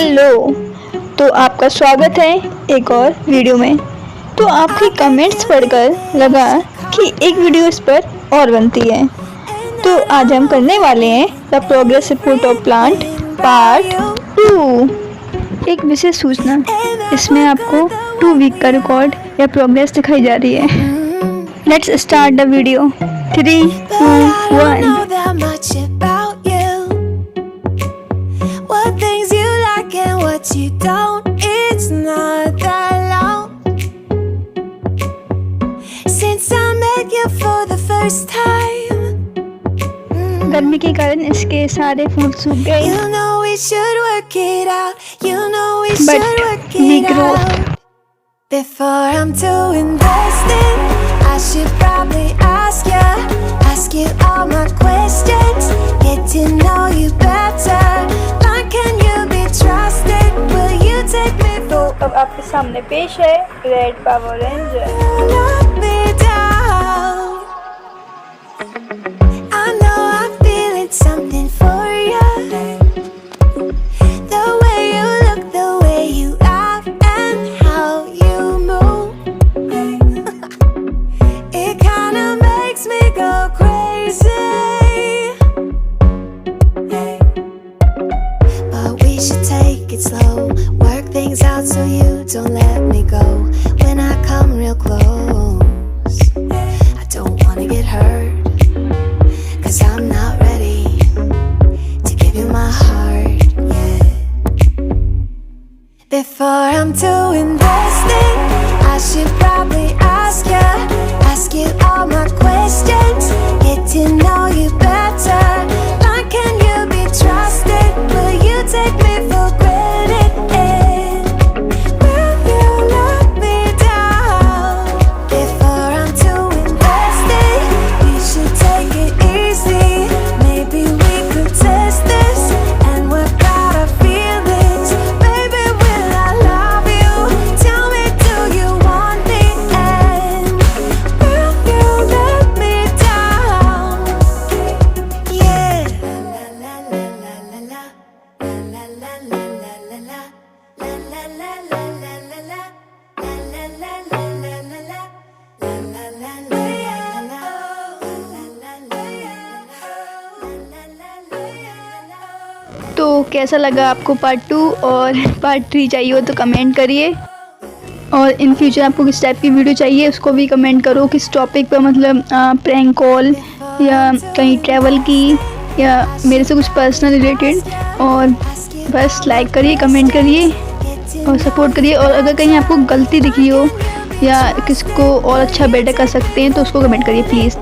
Hello. तो आपका स्वागत है एक और वीडियो में। तो आपके कमेंट्स पढ़कर लगा कि एक वीडियो इस पर और बनती है। तो आज हम करने वाले हैं the progress report of plant part 2। एक विशेष सूचना, इसमें आपको 2 वीक का रिकॉर्ड या प्रोग्रेस दिखाई जा रही है। Let's start the video. 3, 2, 1। You don't, it's not that long since I met you for the first time. गर्मी के कारण इसके सारे फूल सूख गए। You know we should work it out. You know we But should work we it grow. out. Before I'm too invested, I should probably ask you all my questions, get to know you better. Like, can you be trusted? Will you take me for? अब आपके सामने पेश है red power ranger. Knock me down. I know I'm feeling something for you. The way you look, the way you laugh, and how you move. It kinda makes me go crazy. But we should take it slow, work things out so you don't let me go. When I come real close, I don't wanna get hurt, 'cause I'm not ready to give you my heart yet. Before I'm too invested, I should probably ask you all my questions, get to know you better. Like, can you be trusted? Will you take me for granted? Will you knock me down? Before I'm too invested, we should take it easy. Maybe we could test this and work out our feelings. Baby, will I love you? Tell me, do you want me? And will you let me down? Yeah. La la la la la la la la la la la la la la la la la la la la तो कैसा लगा आपको part 2 और part 3 चाहिए हो तो comment करिए। और इन फ्यूचर आपको किस टाइप की वीडियो चाहिए उसको भी कमेंट करो, किस टॉपिक पर, मतलब प्रैंक कॉल या कहीं ट्रैवल की या मेरे से कुछ पर्सनल रिलेटेड। और बस लाइक करिए, कमेंट करिए और सपोर्ट करिए। और अगर कहीं आपको गलती दिखी हो या किसको और अच्छा बेटर कर सकते हैं तो उसको कमेंट करिए प्लीज़।